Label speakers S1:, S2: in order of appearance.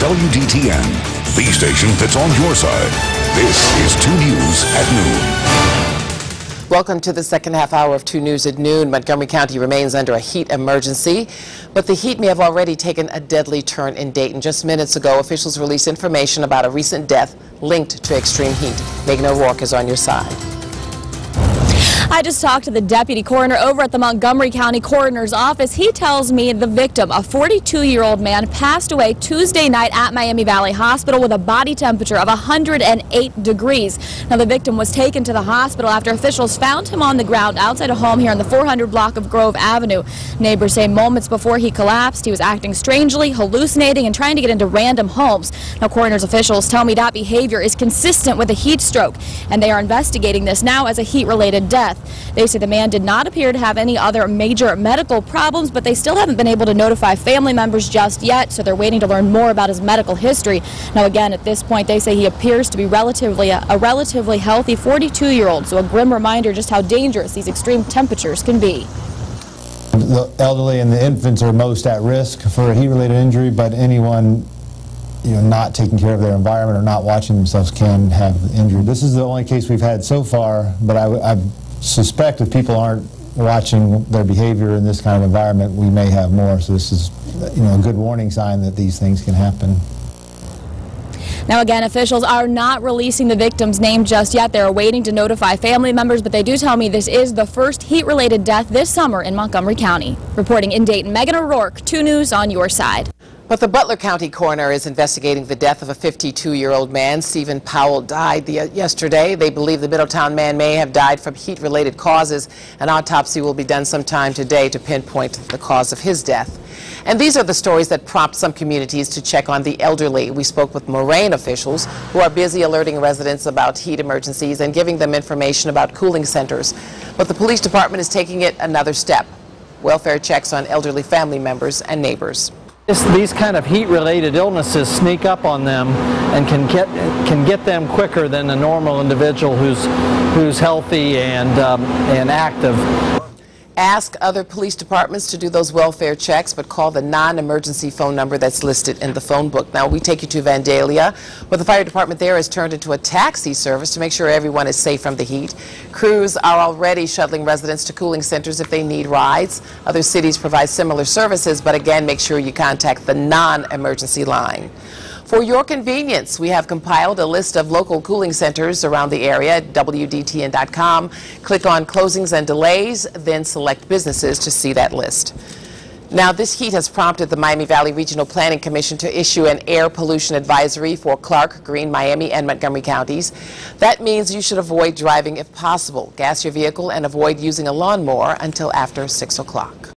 S1: WDTN, the station that's on your side. This is 2 News at Noon.
S2: Welcome to the second half hour of 2 News at Noon. Montgomery County remains under a heat emergency, but the heat may have already taken a deadly turn in Dayton. Just minutes ago, officials released information about a recent death linked to extreme heat. Megan O'Rourke is on your side.
S3: I just talked to the deputy coroner over at the Montgomery County Coroner's Office. He tells me the victim, a 42-year-old man, passed away Tuesday night at Miami Valley Hospital with a body temperature of 108 degrees. Now, the victim was taken to the hospital after officials found him on the ground outside a home here in the 400 block of Grove Avenue. Neighbors say moments before he collapsed, he was acting strangely, hallucinating, and trying to get into random homes. Now, coroner's officials tell me that behavior is consistent with a heat stroke, and they are investigating this now as a heat-related death. They say the man did not appear to have any other major medical problems, but they still haven't been able to notify family members just yet, so they're waiting to learn more about his medical history. Now, again, at this point, they say he appears to be a relatively healthy 42-year-old, so a grim reminder just how dangerous these extreme temperatures can be.
S4: The elderly and the infants are most at risk for a heat-related injury, but anyone not taking care of their environment or not watching themselves can have injury. This is the only case we've had so far, but I suspect if people aren't watching their behavior in this kind of environment, we may have more. So this is, a good warning sign that these things can happen.
S3: Now, again, officials are not releasing the victim's name just yet. They're waiting to notify family members, but they do tell me this is the first heat-related death this summer in Montgomery County. Reporting in Dayton, Megan O'Rourke, 2 News on your side.
S2: But the Butler County coroner is investigating the death of a 52-year-old man. Stephen Powell died yesterday. They believe the Middletown man may have died from heat-related causes. An autopsy will be done sometime today to pinpoint the cause of his death. And these are the stories that prompt some communities to check on the elderly. We spoke with MORAINE officials who are busy alerting residents about heat emergencies and giving them information about cooling centers. But the police department is taking it another step: welfare checks on elderly family members and neighbors.
S5: These kind of heat-related illnesses sneak up on them and can get them quicker than a normal individual who's healthy and active.
S2: Ask other police departments to do those welfare checks, but call the non-emergency phone number that's listed in the phone book. Now, we take you to Vandalia, where the fire department there has turned into a taxi service to make sure everyone is safe from the heat. Crews are already shuttling residents to cooling centers if they need rides. Other cities provide similar services, but again, make sure you contact the non-emergency line. For your convenience, we have compiled a list of local cooling centers around the area at WDTN.com. Click on closings and delays, then select businesses to see that list. Now, this heat has prompted the Miami Valley Regional Planning Commission to issue an air pollution advisory for Clark, Greene, Miami, and Montgomery counties. That means you should avoid driving if possible. Gas your vehicle and avoid using a lawnmower until after 6 o'clock.